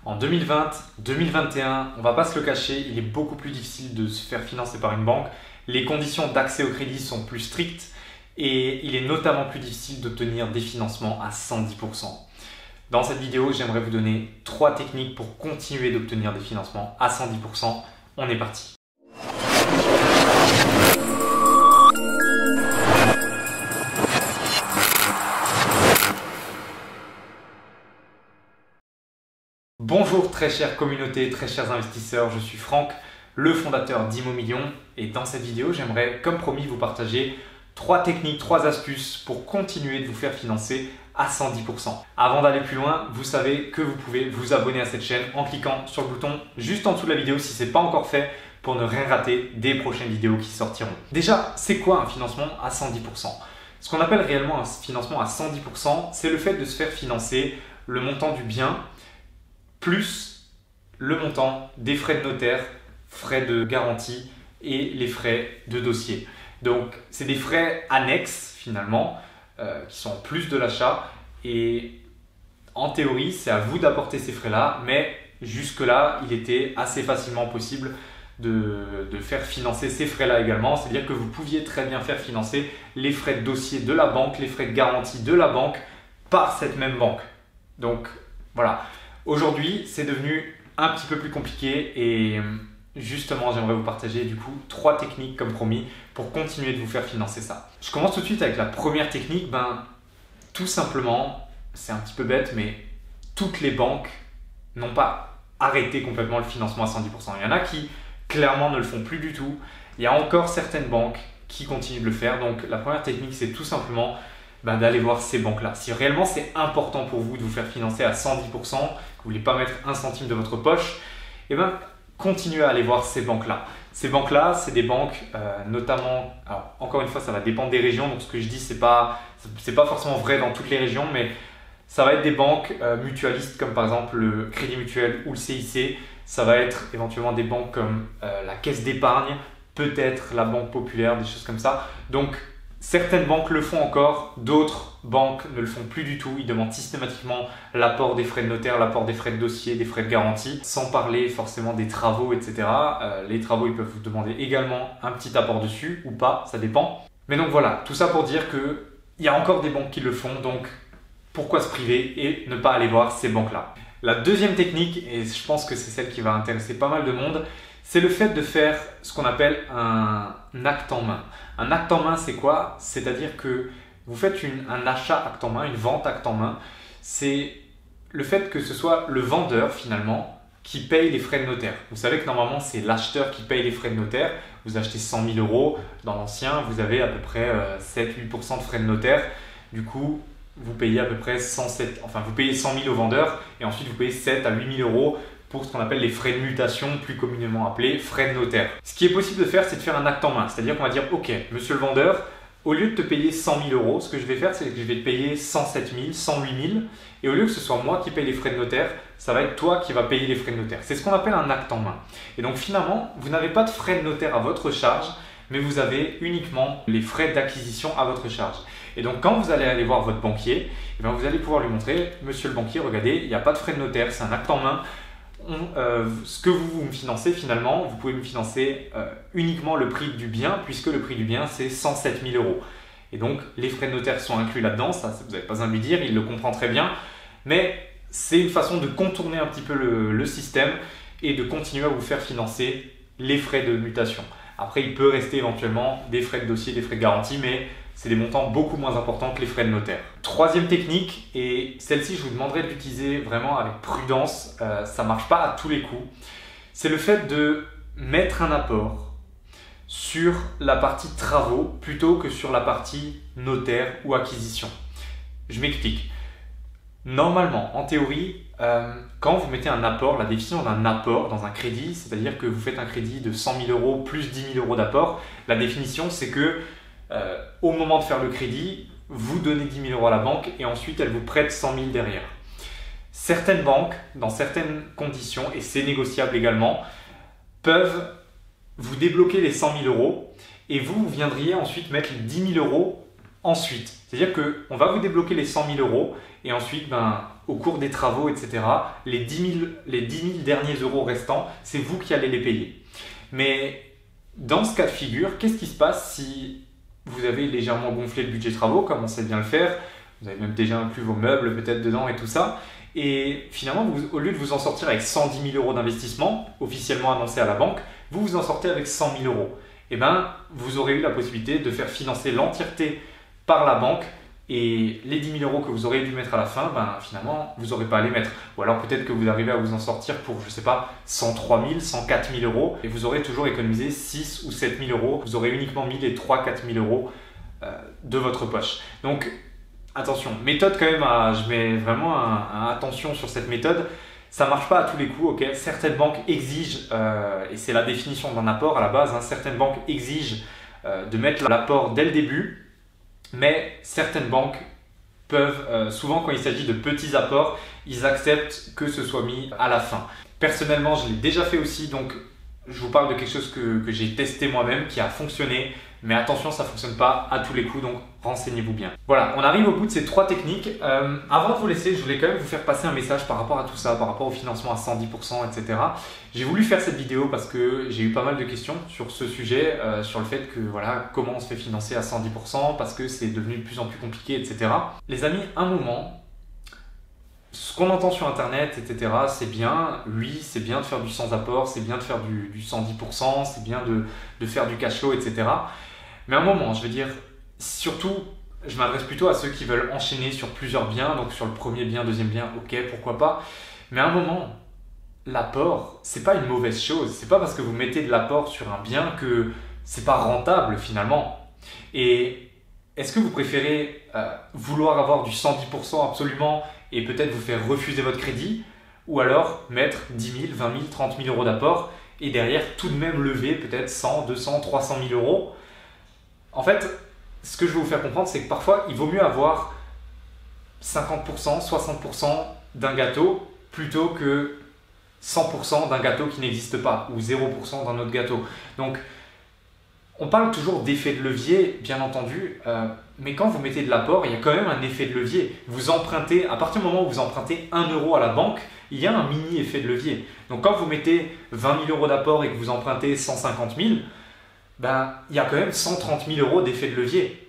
En 2020, 2021, on va pas se le cacher, il est beaucoup plus difficile de se faire financer par une banque. Les conditions d'accès au crédit sont plus strictes et il est notamment plus difficile d'obtenir des financements à 110%. Dans cette vidéo, j'aimerais vous donner 3 techniques pour continuer d'obtenir des financements à 110%. On est parti. Bonjour très chère communauté, très chers investisseurs, je suis Franck, le fondateur d'Imo Millions et dans cette vidéo, j'aimerais comme promis vous partager 3 techniques, 3 astuces pour continuer de vous faire financer à 110%. Avant d'aller plus loin, vous savez que vous pouvez vous abonner à cette chaîne en cliquant sur le bouton juste en dessous de la vidéo si ce n'est pas encore fait pour ne rien rater des prochaines vidéos qui sortiront. Déjà, c'est quoi un financement à 110%? Ce qu'on appelle réellement un financement à 110%, c'est le fait de se faire financer le montant du bien plus le montant des frais de notaire, frais de garantie et les frais de dossier. Donc, c'est des frais annexes finalement qui sont en plus de l'achat et en théorie, c'est à vous d'apporter ces frais-là, mais jusque-là, il était assez facilement possible de faire financer ces frais-là également. C'est-à-dire que vous pouviez très bien faire financer les frais de dossier de la banque, les frais de garantie de la banque par cette même banque. Donc, voilà. Aujourd'hui, c'est devenu un petit peu plus compliqué et justement, j'aimerais vous partager du coup 3 techniques comme promis pour continuer de vous faire financer ça. Je commence tout de suite avec la première technique. Tout simplement, c'est un petit peu bête, mais toutes les banques n'ont pas arrêté complètement le financement à 110%. Il y en a qui clairement ne le font plus du tout. Il y a encore certaines banques qui continuent de le faire. Donc la première technique, c'est tout simplement d'aller voir ces banques-là. Si réellement c'est important pour vous de vous faire financer à 110%, que vous ne voulez pas mettre un centime de votre poche, continuez à aller voir ces banques-là. Ces banques-là, c'est des banques notamment, alors encore une fois, ça va dépendre des régions, donc ce que je dis, c'est pas forcément vrai dans toutes les régions, mais ça va être des banques mutualistes comme par exemple le Crédit Mutuel ou le CIC. Ça va être éventuellement des banques comme la Caisse d'épargne, peut-être la Banque Populaire, des choses comme ça. Donc, certaines banques le font encore, d'autres banques ne le font plus du tout. Ils demandent systématiquement l'apport des frais de notaire, l'apport des frais de dossier, des frais de garantie, sans parler forcément des travaux, etc. Les travaux, ils peuvent vous demander également un petit apport dessus ou pas, ça dépend. Mais donc voilà, tout ça pour dire qu'il y a encore des banques qui le font, donc pourquoi se priver et ne pas aller voir ces banques-là? La deuxième technique, et je pense que c'est celle qui va intéresser pas mal de monde, c'est le fait de faire ce qu'on appelle un acte en main. Un acte en main, c'est quoi? C'est-à-dire que vous faites un achat acte en main, une vente acte en main. C'est le fait que ce soit le vendeur finalement qui paye les frais de notaire. Vous savez que normalement, c'est l'acheteur qui paye les frais de notaire. Vous achetez 100 000 euros. Dans l'ancien, vous avez à peu près 7-8% de frais de notaire. Du coup, vous payez à peu près 107, enfin vous payez 100 000 au vendeur et ensuite vous payez 7 à 8 000 euros pour ce qu'on appelle les frais de mutation, plus communément appelés frais de notaire. Ce qui est possible de faire, c'est de faire un acte en main. C'est-à-dire qu'on va dire, ok, monsieur le vendeur, au lieu de te payer 100 000 euros, ce que je vais faire, c'est que je vais te payer 107 000, 108 000. Et au lieu que ce soit moi qui paye les frais de notaire, ça va être toi qui vas payer les frais de notaire. C'est ce qu'on appelle un acte en main. Et donc finalement, vous n'avez pas de frais de notaire à votre charge, mais vous avez uniquement les frais d'acquisition à votre charge. Et donc quand vous allez aller voir votre banquier, vous allez pouvoir lui montrer, monsieur le banquier, regardez, il n'y a pas de frais de notaire, c'est un acte en main. Ce que vous me financez finalement, vous pouvez me financer uniquement le prix du bien, puisque le prix du bien c'est 107 000 euros. Et donc les frais de notaire sont inclus là-dedans, ça vous n'avez pas besoin de lui dire, il le comprend très bien. Mais c'est une façon de contourner un petit peu le système et de continuer à vous faire financer les frais de mutation. Après, il peut rester éventuellement des frais de dossier, des frais de garantie, mais c'est des montants beaucoup moins importants que les frais de notaire. Troisième technique, et celle-ci, je vous demanderai de l'utiliser vraiment avec prudence, ça ne marche pas à tous les coups, c'est le fait de mettre un apport sur la partie travaux plutôt que sur la partie notaire ou acquisition. Je m'explique. Normalement, en théorie, quand vous mettez un apport, la définition d'un apport dans un crédit, c'est-à-dire que vous faites un crédit de 100 000 euros plus 10 000 euros d'apport, la définition c'est que au moment de faire le crédit, vous donnez 10 000 euros à la banque et ensuite elle vous prête 100 000 derrière. Certaines banques, dans certaines conditions, et c'est négociable également, peuvent vous débloquer les 100 000 euros et vous viendriez ensuite mettre les 10 000 euros ensuite. C'est-à-dire qu'on va vous débloquer les 100 000 euros et ensuite, au cours des travaux, etc., les 10 000 derniers euros restants, c'est vous qui allez les payer. Mais dans ce cas de figure, qu'est-ce qui se passe si vous avez légèrement gonflé le budget travaux, comme on sait bien le faire, vous avez même déjà inclus vos meubles peut-être dedans et tout ça, et finalement, au lieu de vous en sortir avec 110 000 euros d'investissement, officiellement annoncé à la banque, vous vous en sortez avec 100 000 euros. Et bien, vous aurez eu la possibilité de faire financer l'entièreté par la banque, et les 10 000 euros que vous aurez dû mettre à la fin, finalement, vous n'aurez pas à les mettre. Ou alors peut-être que vous arrivez à vous en sortir pour, je ne sais pas, 103 000, 104 000 euros, et vous aurez toujours économisé 6 ou 7 000 euros. Vous aurez uniquement mis les 3-4 000 euros de votre poche. Donc, attention, méthode quand même, je mets vraiment attention sur cette méthode. Ça ne marche pas à tous les coups, ok. Certaines banques exigent, et c'est la définition d'un apport à la base, certaines banques exigent de mettre l'apport dès le début. Mais certaines banques peuvent, souvent quand il s'agit de petits apports, ils acceptent que ce soit mis à la fin. Personnellement, je l'ai déjà fait aussi, donc je vous parle de quelque chose que j'ai testé moi-même, qui a fonctionné. Mais attention, ça ne fonctionne pas à tous les coups, donc renseignez-vous bien. Voilà, on arrive au bout de ces 3 techniques. Avant de vous laisser, je voulais quand même vous faire passer un message par rapport à tout ça, par rapport au financement à 110%, etc. J'ai voulu faire cette vidéo parce que j'ai eu pas mal de questions sur ce sujet, sur le fait que voilà, comment on se fait financer à 110%, parce que c'est devenu de plus en plus compliqué, etc. Les amis, un moment, ce qu'on entend sur internet, etc., c'est bien, oui, c'est bien de faire du sans apport, c'est bien de faire du 110%, c'est bien de faire du cash flow, etc. Mais à un moment, je veux dire, surtout, je m'adresse plutôt à ceux qui veulent enchaîner sur plusieurs biens, donc sur le premier bien, deuxième bien, ok, pourquoi pas. Mais à un moment, l'apport, c'est pas une mauvaise chose. C'est pas parce que vous mettez de l'apport sur un bien que c'est pas rentable finalement. Et est-ce que vous préférez vouloir avoir du 110% absolument et peut-être vous faire refuser votre crédit, ou alors mettre 10 000, 20 000, 30 000 euros d'apport et derrière tout de même lever peut-être 100, 200, 300 000 euros? En fait, ce que je veux vous faire comprendre, c'est que parfois, il vaut mieux avoir 50%, 60% d'un gâteau plutôt que 100% d'un gâteau qui n'existe pas ou 0% d'un autre gâteau. Donc, on parle toujours d'effet de levier, bien entendu, mais quand vous mettez de l'apport, il y a quand même un effet de levier. Vous empruntez, à partir du moment où vous empruntez 1 euro à la banque, il y a un mini effet de levier. Donc, quand vous mettez 20 000 euros d'apport et que vous empruntez 150 000, il y a quand même 130 000 euros d'effet de levier.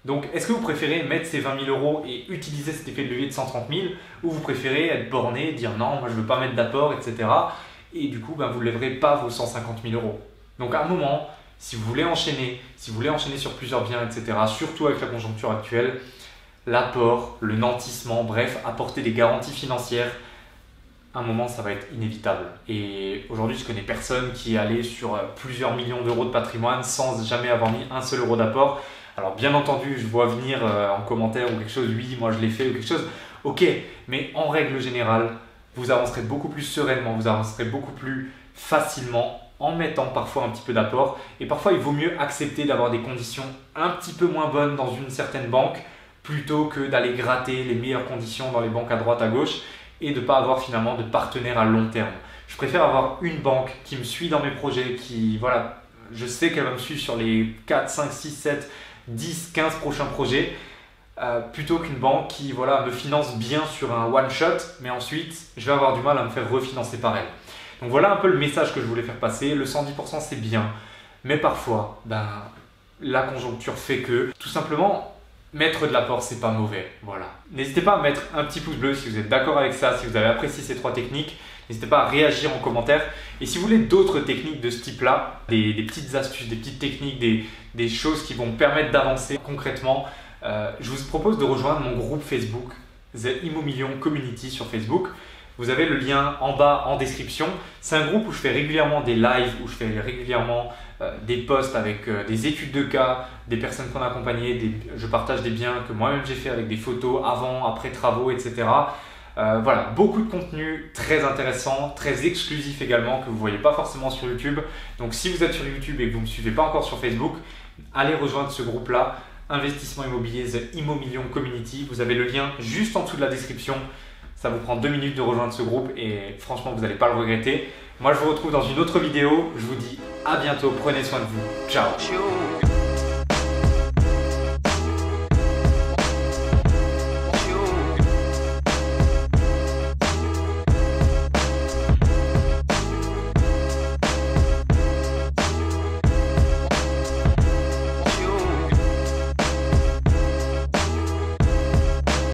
Donc, est-ce que vous préférez mettre ces 20 000 euros et utiliser cet effet de levier de 130 000, ou vous préférez être borné, dire non, moi je ne veux pas mettre d'apport, etc. Et du coup, vous ne lèverez pas vos 150 000 euros. Donc, à un moment, si vous voulez enchaîner, sur plusieurs biens, etc., surtout avec la conjoncture actuelle, l'apport, le nantissement, bref, apporter des garanties financières, à un moment, ça va être inévitable. Et aujourd'hui, je connais personne qui est allé sur plusieurs millions d'euros de patrimoine sans jamais avoir mis un seul euro d'apport. Alors, bien entendu, je vois venir en commentaire ou quelque chose, oui, moi je l'ai fait ou quelque chose. Ok, mais en règle générale, vous avancerez beaucoup plus sereinement, vous avancerez beaucoup plus facilement en mettant parfois un petit peu d'apport. Et parfois, il vaut mieux accepter d'avoir des conditions un petit peu moins bonnes dans une certaine banque plutôt que d'aller gratter les meilleures conditions dans les banques à droite, à gauche, et de ne pas avoir finalement de partenaire à long terme. Je préfère avoir une banque qui me suit dans mes projets, qui, voilà, je sais qu'elle va me suivre sur les 4, 5, 6, 7, 10, 15 prochains projets, plutôt qu'une banque qui, voilà, me finance bien sur un one-shot, mais ensuite, je vais avoir du mal à me faire refinancer par elle. Donc voilà un peu le message que je voulais faire passer. Le 110% c'est bien, mais parfois, la conjoncture fait que, tout simplement, mettre de l'apport, c'est pas mauvais. Voilà. N'hésitez pas à mettre un petit pouce bleu si vous êtes d'accord avec ça, si vous avez apprécié ces 3 techniques. N'hésitez pas à réagir en commentaire. Et si vous voulez d'autres techniques de ce type-là, des petites astuces, des petites techniques, des choses qui vont permettre d'avancer concrètement, je vous propose de rejoindre mon groupe Facebook, The Immo Million Community sur Facebook. Vous avez le lien en bas en description. C'est un groupe où je fais régulièrement des lives, où je fais régulièrement des posts avec des études de cas, des personnes qu'on a accompagnées, je partage des biens que moi-même j'ai fait avec des photos avant, après travaux, etc. Voilà, beaucoup de contenu très intéressant, très exclusif également, que vous ne voyez pas forcément sur YouTube. Donc si vous êtes sur YouTube et que vous ne me suivez pas encore sur Facebook, allez rejoindre ce groupe-là, Investissement Immobilier, The Immo Million Community. Vous avez le lien juste en dessous de la description. Ça vous prend 2 minutes de rejoindre ce groupe et franchement, vous n'allez pas le regretter. Moi, je vous retrouve dans une autre vidéo. Je vous dis à bientôt. Prenez soin de vous. Ciao.